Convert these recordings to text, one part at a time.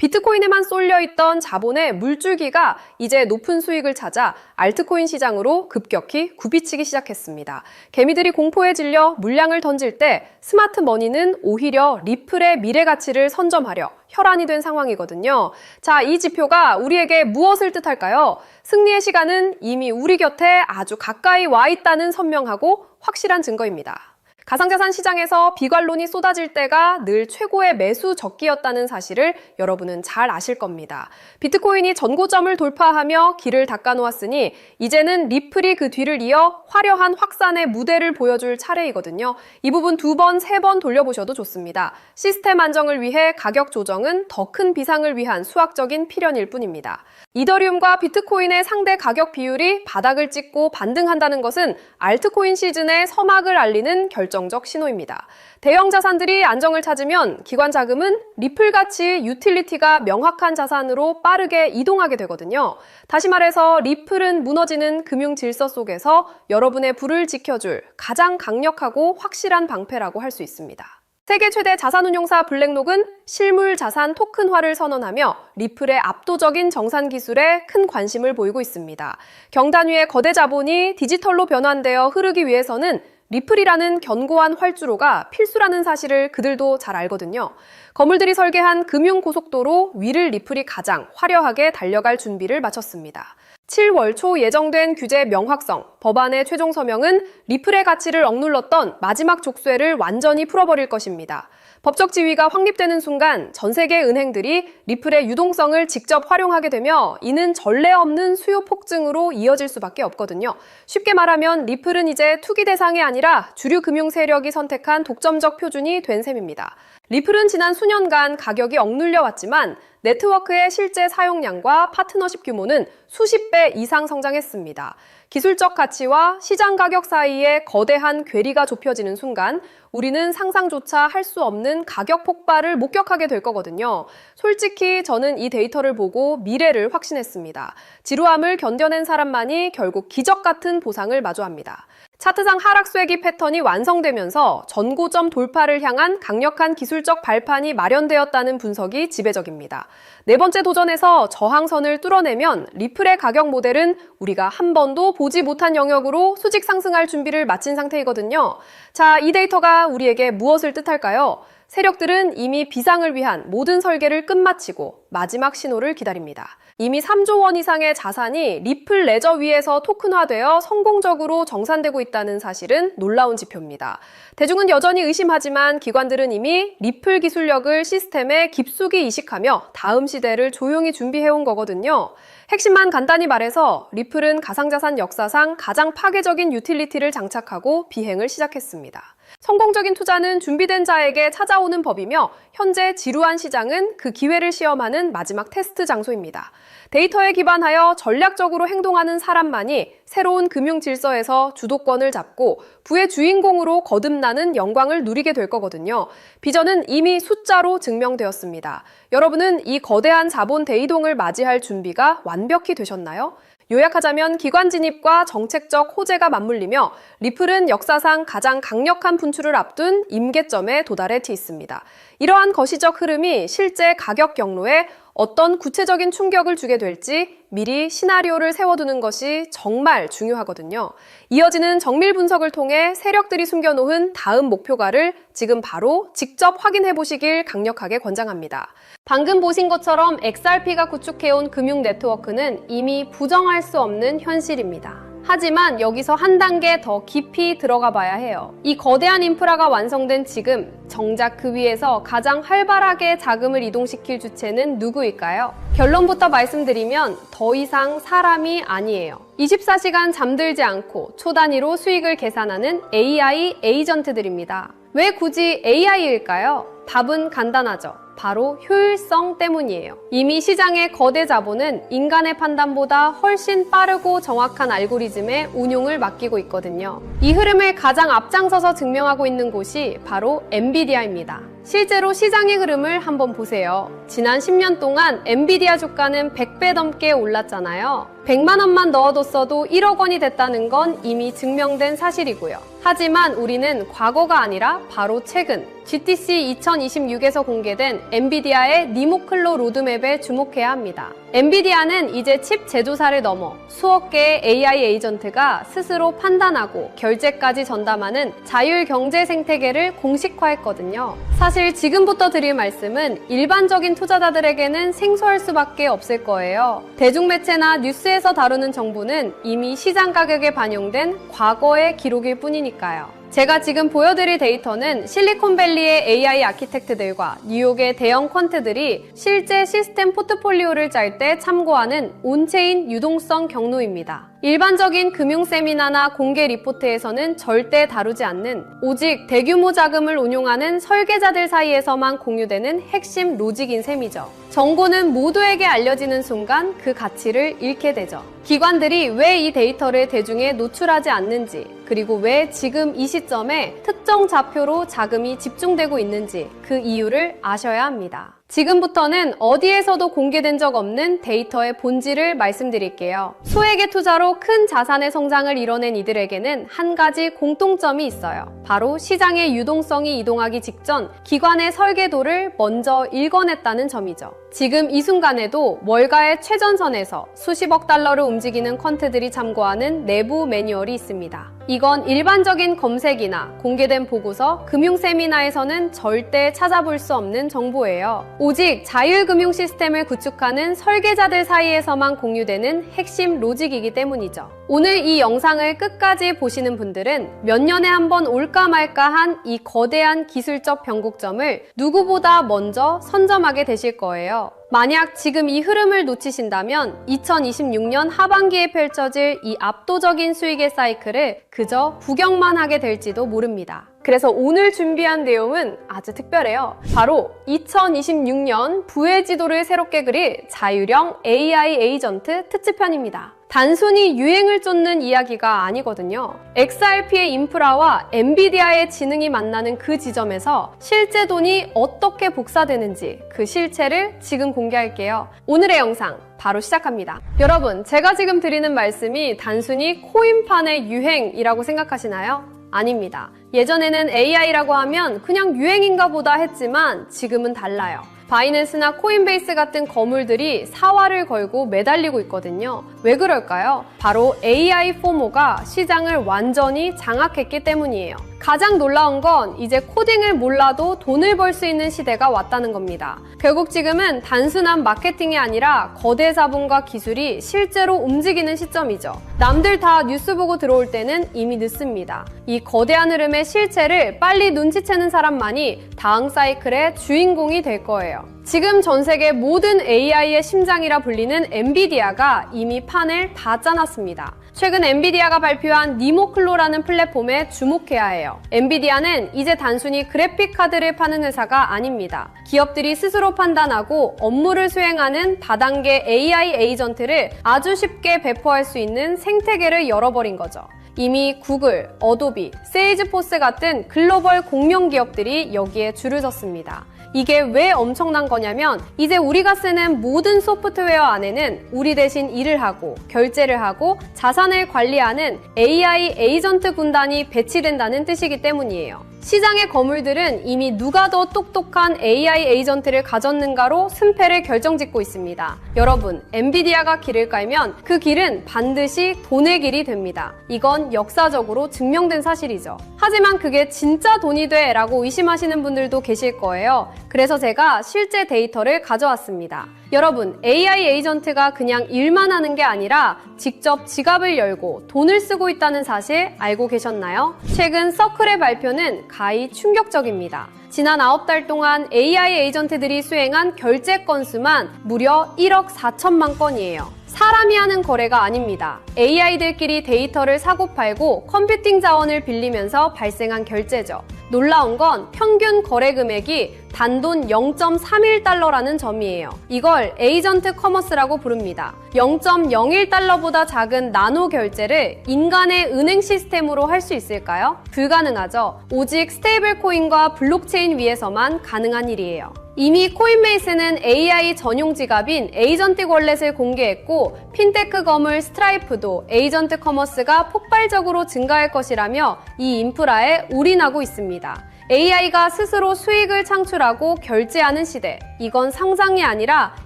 비트코인에만 쏠려있던 자본의 물줄기가 이제 높은 수익을 찾아 알트코인 시장으로 급격히 굽이치기 시작했습니다. 개미들이 공포에 질려 물량을 던질 때 스마트 머니는 오히려 리플의 미래 가치를 선점하려 혈안이 된 상황이거든요. 자, 이 지표가 우리에게 무엇을 뜻할까요? 승리의 시간은 이미 우리 곁에 아주 가까이 와 있다는 선명하고 확실한 증거입니다. 가상자산 시장에서 비관론이 쏟아질 때가 늘 최고의 매수 적기였다는 사실을 여러분은 잘 아실 겁니다. 비트코인이 전고점을 돌파하며 길을 닦아놓았으니 이제는 리플이 그 뒤를 이어 화려한 확산의 무대를 보여줄 차례이거든요. 이 부분 2번, 3번 돌려보셔도 좋습니다. 시스템 안정을 위해 가격 조정은 더 큰 비상을 위한 수학적인 필연일 뿐입니다. 이더리움과 비트코인의 상대 가격 비율이 바닥을 찍고 반등한다는 것은 알트코인 시즌의 서막을 알리는 결정적 신호입니다. 대형 자산들이 안정을 찾으면 기관 자금은 리플 가치의 유틸리티가 명확한 자산으로 빠르게 이동하게 되거든요. 다시 말해서 리플은 무너지는 금융 질서 속에서 여러분의 부를 지켜줄 가장 강력하고 확실한 방패라고 할 수 있습니다. 세계 최대 자산운용사 블랙록은 실물 자산 토큰화를 선언하며 리플의 압도적인 정산 기술에 큰 관심을 보이고 있습니다. 경단위의 거대 자본이 디지털로 변환되어 흐르기 위해서는 리플이라는 견고한 활주로가 필수라는 사실을 그들도 잘 알거든요. 거물들이 설계한 금융 고속도로 위를 리플이 가장 화려하게 달려갈 준비를 마쳤습니다. 7월 초 예정된 규제 명확성, 법안의 최종 서명은 리플의 가치를 억눌렀던 마지막 족쇄를 완전히 풀어버릴 것입니다. 법적 지위가 확립되는 순간 전 세계 은행들이 리플의 유동성을 직접 활용하게 되며 이는 전례 없는 수요 폭증으로 이어질 수밖에 없거든요. 쉽게 말하면 리플은 이제 투기 대상이 아니라 주류 금융 세력이 선택한 독점적 표준이 된 셈입니다. 리플은 지난 수년간 가격이 억눌려 왔지만 네트워크의 실제 사용량과 파트너십 규모는 수십 배 이상 성장했습니다. 기술적 가치와 시장 가격 사이에 거대한 괴리가 좁혀지는 순간 우리는 상상조차 할 수 없는 가격 폭발을 목격하게 될 거거든요. 솔직히 저는 이 데이터를 보고 미래를 확신했습니다. 지루함을 견뎌낸 사람만이 결국 기적 같은 보상을 마주합니다. 차트상 하락 쐐기 패턴이 완성되면서 전고점 돌파를 향한 강력한 기술적 발판이 마련되었다는 분석이 지배적입니다. 네 번째 도전에서 저항선을 뚫어내면 리플의 가격 모델은 우리가 한 번도 보지 못한 영역으로 수직 상승할 준비를 마친 상태이거든요. 자, 이 데이터가 우리에게 무엇을 뜻할까요? 세력들은 이미 비상을 위한 모든 설계를 끝마치고 마지막 신호를 기다립니다. 이미 3조 원 이상의 자산이 리플 레저 위에서 토큰화되어 성공적으로 정산되고 있다는 사실은 놀라운 지표입니다. 대중은 여전히 의심하지만 기관들은 이미 리플 기술력을 시스템에 깊숙이 이식하며 다음 시대를 조용히 준비해온 거거든요. 핵심만 간단히 말해서 리플은 가상자산 역사상 가장 파괴적인 유틸리티를 장착하고 비행을 시작했습니다. 성공적인 투자는 준비된 자에게 찾아오는 법이며 현재 지루한 시장은 그 기회를 시험하는 마지막 테스트 장소입니다. 데이터에 기반하여 전략적으로 행동하는 사람만이 새로운 금융 질서에서 주도권을 잡고 부의 주인공으로 거듭나는 영광을 누리게 될 거거든요. 비전은 이미 숫자로 증명되었습니다. 여러분은 이 거대한 자본 대이동을 맞이할 준비가 완벽히 되셨나요? 요약하자면 기관 진입과 정책적 호재가 맞물리며 리플은 역사상 가장 강력한 분출을 앞둔 임계점에 도달해 있습니다. 이러한 거시적 흐름이 실제 가격 경로에 어떤 구체적인 충격을 주게 될지 미리 시나리오를 세워두는 것이 정말 중요하거든요. 이어지는 정밀 분석을 통해 세력들이 숨겨놓은 다음 목표가를 지금 바로 직접 확인해 보시길 강력하게 권장합니다. 방금 보신 것처럼 XRP가 구축해온 금융 네트워크는 이미 부정할 수 없는 현실입니다. 하지만 여기서 한 단계 더 깊이 들어가 봐야 해요. 이 거대한 인프라가 완성된 지금 정작 그 위에서 가장 활발하게 자금을 이동시킬 주체는 누구일까요? 결론부터 말씀드리면 더 이상 사람이 아니에요. 24시간 잠들지 않고 초 단위로 수익을 계산하는 AI 에이전트들입니다. 왜 굳이 AI일까요? 답은 간단하죠. 바로 효율성 때문이에요. 이미 시장의 거대 자본은 인간의 판단보다 훨씬 빠르고 정확한 알고리즘의 운용을 맡기고 있거든요. 이 흐름을 가장 앞장서서 증명하고 있는 곳이 바로 엔비디아입니다. 실제로 시장의 흐름을 한번 보세요. 지난 10년 동안 엔비디아 주가는 100배 넘게 올랐잖아요. 100만 원만 넣어뒀어도 1억 원이 됐다는 건 이미 증명된 사실이고요. 하지만 우리는 과거가 아니라 바로 최근 GTC 2026에서 공개된 엔비디아의 니모클로 로드맵에 주목해야 합니다. 엔비디아는 이제 칩 제조사를 넘어 수억 개의 AI 에이전트가 스스로 판단하고 결제까지 전담하는 자율 경제 생태계를 공식화했거든요. 사실 지금부터 드릴 말씀은 일반적인 투자자들에게는 생소할 수밖에 없을 거예요. 대중매체나 뉴스에서 다루는 정보는 이미 시장 가격에 반영된 과거의 기록일 뿐이니까요. 제가 지금 보여드릴 데이터는 실리콘밸리의 AI 아키텍트들과 뉴욕의 대형 퀀트들이 실제 시스템 포트폴리오를 짤 때 참고하는 온체인 유동성 경로입니다. 일반적인 금융 세미나나 공개 리포트에서는 절대 다루지 않는 오직 대규모 자금을 운용하는 설계자들 사이에서만 공유되는 핵심 로직인 셈이죠. 정보는 모두에게 알려지는 순간 그 가치를 잃게 되죠. 기관들이 왜 이 데이터를 대중에 노출하지 않는지, 그리고 왜 지금 이 시점에 특정 좌표로 자금이 집중되고 있는지 그 이유를 아셔야 합니다. 지금부터는 어디에서도 공개된 적 없는 데이터의 본질을 말씀드릴게요. 소액의 투자로 큰 자산의 성장을 이뤄낸 이들에게는 한 가지 공통점이 있어요. 바로 시장의 유동성이 이동하기 직전 기관의 설계도를 먼저 읽어냈다는 점이죠. 지금 이 순간에도 월가의 최전선에서 수십억 달러를 움직이는 퀀트들이 참고하는 내부 매뉴얼이 있습니다. 이건 일반적인 검색이나 공개된 보고서, 금융 세미나에서는 절대 찾아볼 수 없는 정보예요. 오직 자율금융 시스템을 구축하는 설계자들 사이에서만 공유되는 핵심 로직이기 때문이죠. 오늘 이 영상을 끝까지 보시는 분들은 몇 년에 한 번 올까 말까한 이 거대한 기술적 변곡점을 누구보다 먼저 선점하게 되실 거예요. 만약 지금 이 흐름을 놓치신다면 2026년 하반기에 펼쳐질 이 압도적인 수익의 사이클을 그저 구경만 하게 될지도 모릅니다. 그래서 오늘 준비한 내용은 아주 특별해요. 바로 2026년 부의 지도를 새롭게 그릴 자율형 AI 에이전트 특집편입니다. 단순히 유행을 쫓는 이야기가 아니거든요. XRP의 인프라와 엔비디아의 지능이 만나는 그 지점에서 실제 돈이 어떻게 복사되는지 그 실체를 지금 공개할게요. 오늘의 영상 바로 시작합니다. 여러분, 제가 지금 드리는 말씀이 단순히 코인판의 유행이라고 생각하시나요? 아닙니다. 예전에는 AI라고 하면 그냥 유행인가 보다 했지만 지금은 달라요. 바이낸스나 코인베이스 같은 거물들이 사활을 걸고 매달리고 있거든요. 왜 그럴까요? 바로 AI 포모가 시장을 완전히 장악했기 때문이에요. 가장 놀라운 건 이제 코딩을 몰라도 돈을 벌 수 있는 시대가 왔다는 겁니다. 결국 지금은 단순한 마케팅이 아니라 거대 자본과 기술이 실제로 움직이는 시점이죠. 남들 다 뉴스 보고 들어올 때는 이미 늦습니다. 이 거대한 흐름의 실체를 빨리 눈치채는 사람만이 다음 사이클의 주인공이 될 거예요. 지금 전 세계 모든 AI의 심장이라 불리는 엔비디아가 이미 판을 다 짜놨습니다. 최근 엔비디아가 발표한 니모클로라는 플랫폼에 주목해야 해요. 엔비디아는 이제 단순히 그래픽 카드를 파는 회사가 아닙니다. 기업들이 스스로 판단하고 업무를 수행하는 다단계 AI 에이전트를 아주 쉽게 배포할 수 있는 생태계를 열어버린 거죠. 이미 구글, 어도비, 세일즈포스 같은 글로벌 공룡 기업들이 여기에 줄을 섰습니다. 이게 왜 엄청난 거냐면 이제 우리가 쓰는 모든 소프트웨어 안에는 우리 대신 일을 하고 결제를 하고 자산을 관리하는 AI 에이전트 군단이 배치된다는 뜻이기 때문이에요. 시장의 거물들은 이미 누가 더 똑똑한 AI 에이전트를 가졌는가로 승패를 결정짓고 있습니다. 여러분, 엔비디아가 길을 깔면 그 길은 반드시 돈의 길이 됩니다. 이건 역사적으로 증명된 사실이죠. 하지만 그게 진짜 돈이 돼? 라고 의심하시는 분들도 계실 거예요. 그래서 제가 실제 데이터를 가져왔습니다. 여러분, AI 에이전트가 그냥 일만 하는 게 아니라 직접 지갑을 열고 돈을 쓰고 있다는 사실 알고 계셨나요? 최근 서클의 발표는 가히 충격적입니다. 지난 9달 동안 AI 에이전트들이 수행한 결제 건수만 무려 1억 4천만 건이에요. 사람이 하는 거래가 아닙니다. AI들끼리 데이터를 사고팔고 컴퓨팅 자원을 빌리면서 발생한 결제죠. 놀라운 건 평균 거래 금액이 단돈 0.31달러라는 점이에요. 이걸 에이전트 커머스라고 부릅니다. 0.01달러보다 작은 나노 결제를 인간의 은행 시스템으로 할 수 있을까요? 불가능하죠. 오직 스테이블 코인과 블록체인 위에서만 가능한 일이에요. 이미 코인베이스는 AI 전용 지갑인 에이전틱 월렛을 공개했고 핀테크 거물 스트라이프도 에이전트 커머스가 폭발적으로 증가할 것이라며 이 인프라에 올인하고 있습니다. AI가 스스로 수익을 창출하고 결제하는 시대. 이건 상상이 아니라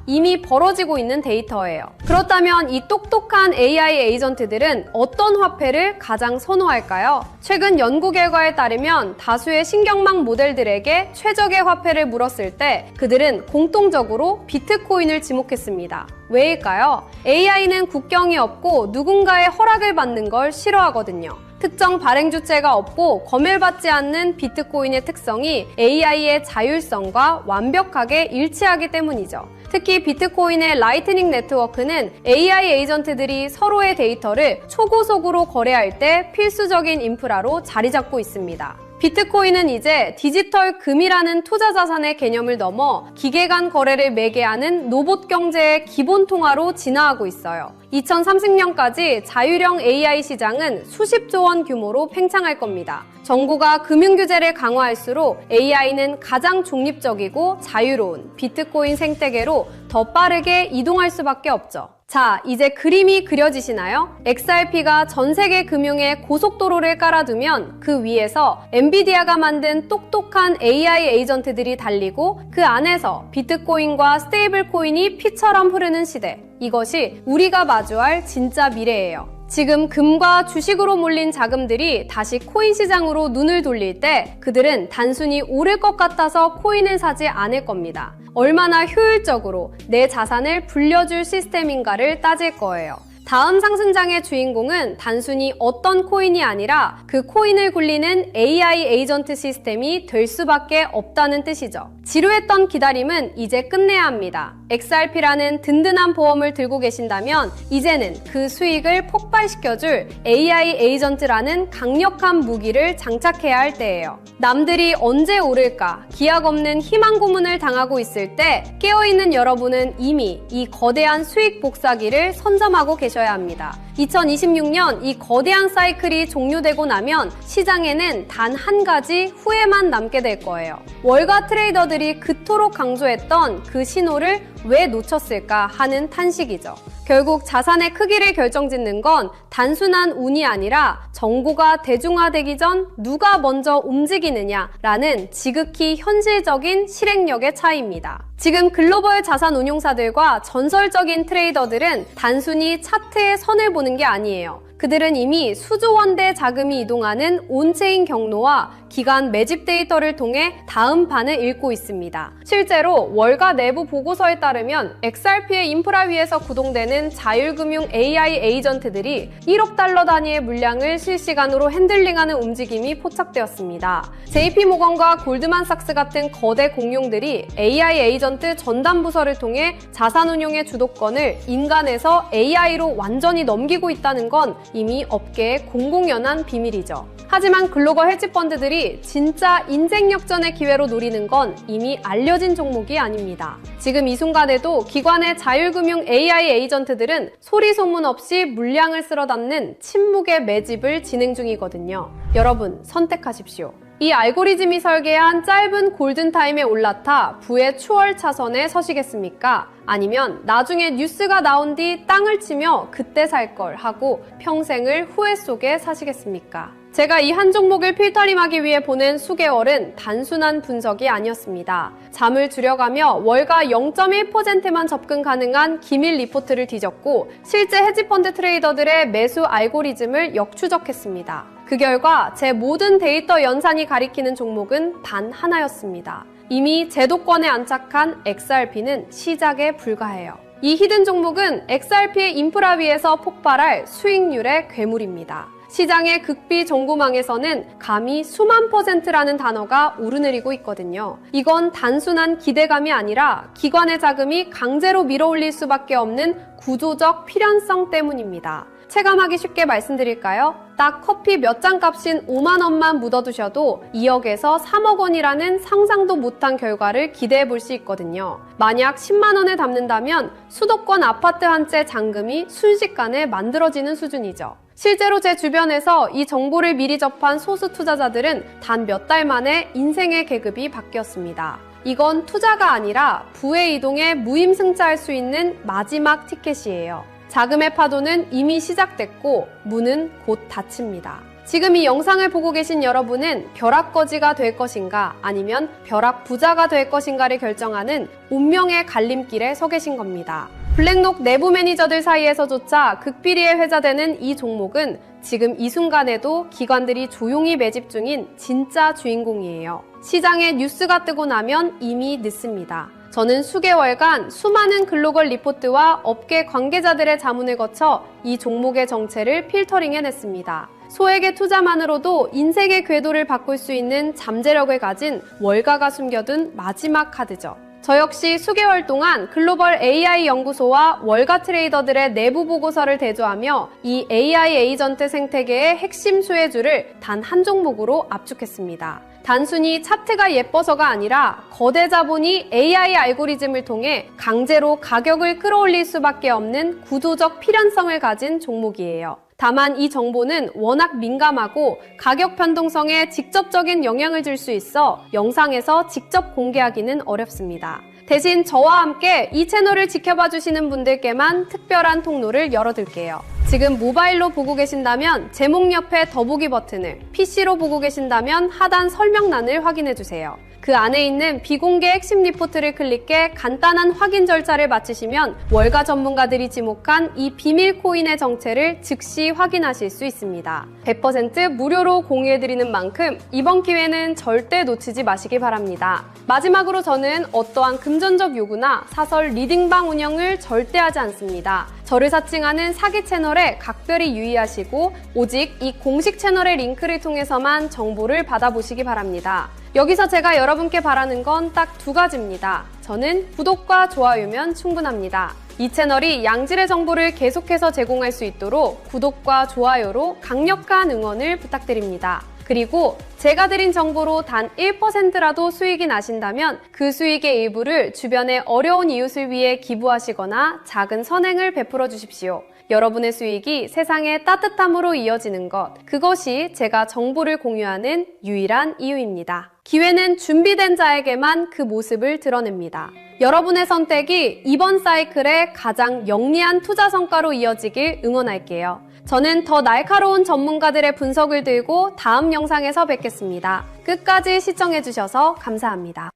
이미 벌어지고 있는 데이터예요. 그렇다면 이 똑똑한 AI 에이전트들은 어떤 화폐를 가장 선호할까요? 최근 연구 결과에 따르면 다수의 신경망 모델들에게 최적의 화폐를 물었을 때 그들은 공통적으로 비트코인을 지목했습니다. 왜일까요? AI는 국경이 없고 누군가의 허락을 받는 걸 싫어하거든요. 특정 발행 주체가 없고 검열받지 않는 비트코인의 특성이 AI의 자율성과 완벽하게 일치하기 때문이죠. 특히 비트코인의 라이트닝 네트워크는 AI 에이전트들이 서로의 데이터를 초고속으로 거래할 때 필수적인 인프라로 자리 잡고 있습니다. 비트코인은 이제 디지털 금이라는 투자 자산의 개념을 넘어 기계 간 거래를 매개하는 로봇 경제의 기본 통화로 진화하고 있어요. 2030년까지 자율형 AI 시장은 수십조 원 규모로 팽창할 겁니다. 정부가 금융 규제를 강화할수록 AI는 가장 중립적이고 자유로운 비트코인 생태계로 더 빠르게 이동할 수밖에 없죠. 자, 이제 그림이 그려지시나요? XRP가 전 세계 금융에 고속도로를 깔아두면 그 위에서 엔비디아가 만든 똑똑한 AI 에이전트들이 달리고 그 안에서 비트코인과 스테이블 코인이 피처럼 흐르는 시대. 이것이 우리가 마주할 진짜 미래예요. 지금 금과 주식으로 몰린 자금들이 다시 코인 시장으로 눈을 돌릴 때 그들은 단순히 오를 것 같아서 코인을 사지 않을 겁니다. 얼마나 효율적으로 내 자산을 불려줄 시스템인가를 따질 거예요. 다음 상승장의 주인공은 단순히 어떤 코인이 아니라 그 코인을 굴리는 AI 에이전트 시스템이 될 수밖에 없다는 뜻이죠. 지루했던 기다림은 이제 끝내야 합니다. XRP라는 든든한 보험을 들고 계신다면 이제는 그 수익을 폭발시켜줄 AI 에이전트라는 강력한 무기를 장착해야 할 때예요. 남들이 언제 오를까 기약 없는 희망 고문을 당하고 있을 때 깨어있는 여러분은 이미 이 거대한 수익 복사기를 선점하고 계셔야 합니다. 2026년 이 거대한 사이클이 종료되고 나면 시장에는 단 한 가지 후회만 남게 될 거예요. 월가 트레이더들이 그토록 강조했던 그 신호를 왜 놓쳤을까 하는 탄식이죠. 결국 자산의 크기를 결정짓는 건 단순한 운이 아니라 정보가 대중화되기 전 누가 먼저 움직이느냐라는 지극히 현실적인 실행력의 차이입니다. 지금 글로벌 자산 운용사들과 전설적인 트레이더들은 단순히 차트의 선을 보는 게 아니에요. 그들은 이미 수조 원대 자금이 이동하는 온체인 경로와 기간 매집 데이터를 통해 다음 판을 읽고 있습니다. 실제로 월가 내부 보고서에 따르면 XRP의 인프라 위에서 구동되는 자율금융 AI 에이전트들이 1억 달러 단위의 물량을 실시간으로 핸들링하는 움직임이 포착되었습니다. JP모건과 골드만삭스 같은 거대 공룡들이 AI 에이전트 전담 부서를 통해 자산운용의 주도권을 인간에서 AI로 완전히 넘기고 있다는 건 이미 업계의 공공연한 비밀이죠. 하지만 글로벌 헤지펀드들이 진짜 인생 역전의 기회로 노리는 건 이미 알려진 종목이 아닙니다. 지금 이 순간에도 기관의 자율금융 AI 에이전트들은 소리 소문 없이 물량을 쓸어 담는 침묵의 매집을 진행 중이거든요. 여러분, 선택하십시오. 이 알고리즘이 설계한 짧은 골든타임에 올라타 부의 추월 차선에 서시겠습니까? 아니면 나중에 뉴스가 나온 뒤 땅을 치며 그때 살 걸 하고 평생을 후회 속에 사시겠습니까? 제가 이 한 종목을 필터링하기 위해 보낸 수개월은 단순한 분석이 아니었습니다. 잠을 줄여가며 월가 0.1%만 접근 가능한 기밀 리포트를 뒤졌고 실제 헤지펀드 트레이더들의 매수 알고리즘을 역추적했습니다. 그 결과 제 모든 데이터 연산이 가리키는 종목은 단 하나였습니다. 이미 제도권에 안착한 XRP는 시작에 불과해요. 이 히든 종목은 XRP의 인프라 위에서 폭발할 수익률의 괴물입니다. 시장의 극비 정보망에서는 감히 수만 %라는 단어가 오르내리고 있거든요. 이건 단순한 기대감이 아니라 기관의 자금이 강제로 밀어올릴 수밖에 없는 구조적 필연성 때문입니다. 체감하기 쉽게 말씀드릴까요? 딱 커피 몇 잔 값인 5만 원만 묻어두셔도 2억에서 3억 원이라는 상상도 못한 결과를 기대해 볼 수 있거든요. 만약 10만 원을 담는다면 수도권 아파트 한 채 잔금이 순식간에 만들어지는 수준이죠. 실제로 제 주변에서 이 정보를 미리 접한 소수 투자자들은 단 몇 달 만에 인생의 계급이 바뀌었습니다. 이건 투자가 아니라 부의 이동에 무임승차할 수 있는 마지막 티켓이에요. 자금의 파도는 이미 시작됐고 문은 곧 닫힙니다. 지금 이 영상을 보고 계신 여러분은 벼락거지가 될 것인가 아니면 벼락부자가 될 것인가를 결정하는 운명의 갈림길에 서 계신 겁니다. 블랙록 내부 매니저들 사이에서조차 극비리에 회자되는 이 종목은 지금 이 순간에도 기관들이 조용히 매집 중인 진짜 주인공이에요. 시장에 뉴스가 뜨고 나면 이미 늦습니다. 저는 수개월간 수많은 글로벌 리포트와 업계 관계자들의 자문을 거쳐 이 종목의 정체를 필터링해냈습니다. 소액의 투자만으로도 인생의 궤도를 바꿀 수 있는 잠재력을 가진 월가가 숨겨둔 마지막 카드죠. 저 역시 수개월 동안 글로벌 AI 연구소와 월가 트레이더들의 내부 보고서를 대조하며 이 AI 에이전트 생태계의 핵심 수혜주를 단 한 종목으로 압축했습니다. 단순히 차트가 예뻐서가 아니라 거대 자본이 AI 알고리즘을 통해 강제로 가격을 끌어올릴 수밖에 없는 구조적 필연성을 가진 종목이에요. 다만 이 정보는 워낙 민감하고 가격 변동성에 직접적인 영향을 줄 수 있어 영상에서 직접 공개하기는 어렵습니다. 대신 저와 함께 이 채널을 지켜봐 주시는 분들께만 특별한 통로를 열어둘게요. 지금 모바일로 보고 계신다면 제목 옆에 더보기 버튼을, PC로 보고 계신다면 하단 설명란을 확인해주세요. 그 안에 있는 비공개 핵심 리포트를 클릭해 간단한 확인 절차를 마치시면 월가 전문가들이 지목한 이 비밀 코인의 정체를 즉시 확인하실 수 있습니다. 100% 무료로 공유해드리는 만큼 이번 기회는 절대 놓치지 마시기 바랍니다. 마지막으로 저는 어떠한 금전적 요구나 사설 리딩방 운영을 절대 하지 않습니다. 저를 사칭하는 사기 채널에 각별히 유의하시고 오직 이 공식 채널의 링크를 통해서만 정보를 받아보시기 바랍니다. 여기서 제가 여러분께 바라는 건 딱 두 가지입니다. 저는 구독과 좋아요면 충분합니다. 이 채널이 양질의 정보를 계속해서 제공할 수 있도록 구독과 좋아요로 강력한 응원을 부탁드립니다. 그리고 제가 드린 정보로 단 1%라도 수익이 나신다면 그 수익의 일부를 주변의 어려운 이웃을 위해 기부하시거나 작은 선행을 베풀어 주십시오. 여러분의 수익이 세상의 따뜻함으로 이어지는 것, 그것이 제가 정보를 공유하는 유일한 이유입니다. 기회는 준비된 자에게만 그 모습을 드러냅니다. 여러분의 선택이 이번 사이클의 가장 영리한 투자 성과로 이어지길 응원할게요. 저는 더 날카로운 전문가들의 분석을 들고 다음 영상에서 뵙겠습니다. 끝까지 시청해주셔서 감사합니다.